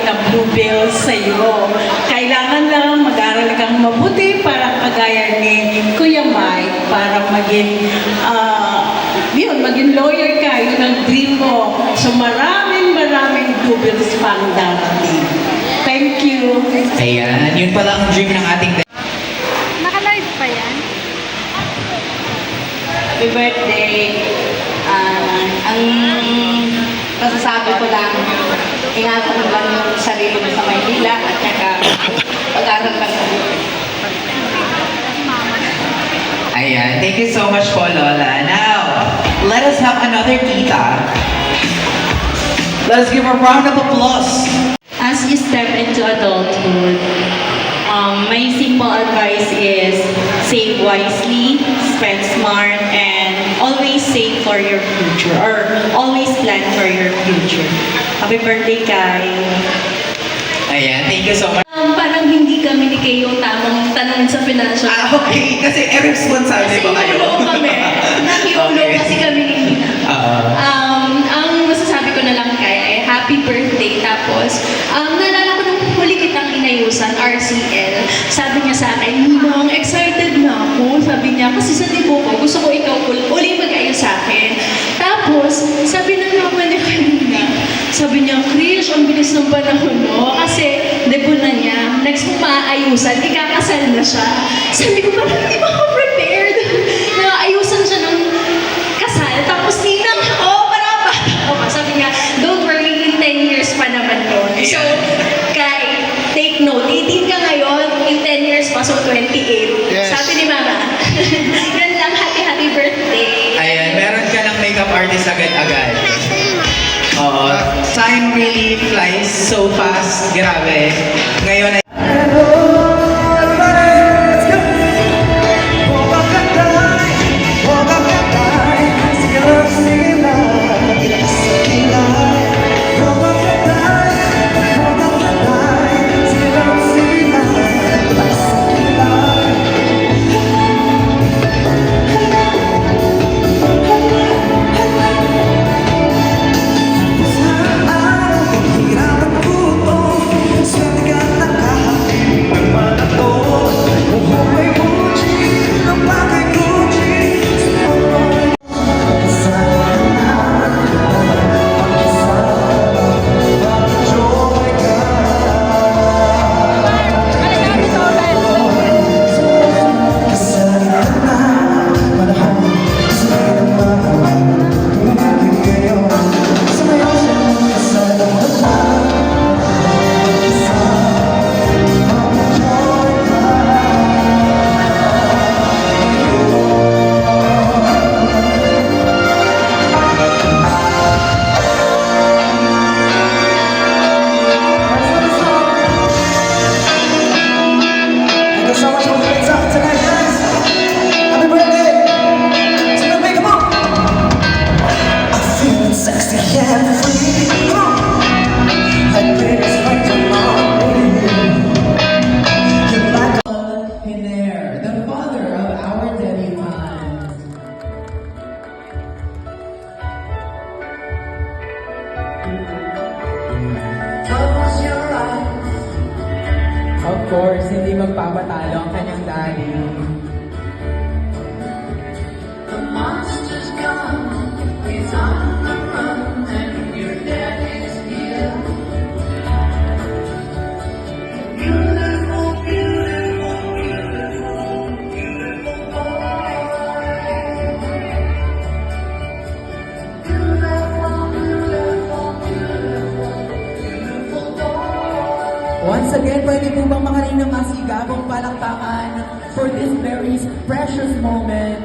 na bluebell sa iyo. Kailangan lang mag-aral kang mabuti para kagaya ni Kuya Mike para maging maging lawyer ka, yun ang dream mo. So maraming bluebells pang darating. Thank you. Ayan, yun pala ang dream ng ating Naka-live pa yan? Happy birthday. Ang masasabi ko lang, ingatan mo lang yung sarili mo sa Maynila at saka pag-aral lang mo. Ayan, thank you so much po, Lola. Now, let us have another tita. Let us give a round of applause. As you step into adulthood, my simple advice is save wisely, spend smart, and always save for your future or always plan for your future. Happy birthday, Kai. Ayan, thank you so much. Parang hindi kami ni Kay yung tamang tanongin sa financial. Okay, kasi responsable ba kayo? Kami. Nakiulo kasi kami ni Hina. Ang masasabi ko na lang kay ay happy birthday. Tapos, naalala ko nung huli kitang inayusan, RCL. Sabi niya sa akin, Ninong, excited na ako. Sabi niya, kasi sa dibo ko, gusto ko ikaw uli mag-ayos sa akin. Tapos, sabi na naman niya kanina, sabi niya, Krish, ang bilis ng panahon mo. Kasi, debo na niya. Next mo maaayusan, ikakasal na siya. Sabi ko, parang hindi ba ako prepared? Naayusan siya ng kasal. Tapos, Ninang, parang bata ako pa. Sabi niya, don't worry, in 10 years pa naman yun. So, Kai, take note, 18 ka ngayon, in 10 years pa, so 28. Yes. Sabi ni Mama. Yan lang, happy birthday. Ayan, meron ka ng makeup artist agad-agad. Oo, time really flies so fast. Grabe. Ngayon ay... Of course, hindi magpapatalo ang kanyang daddy. The monster's gone, he's on the run, and your daddy's here. Beautiful, beautiful, beautiful, beautiful boy. Beautiful, beautiful, beautiful, beautiful boy. Once again, pwede po bang makaring ng masigabong palakpakan for this very precious moment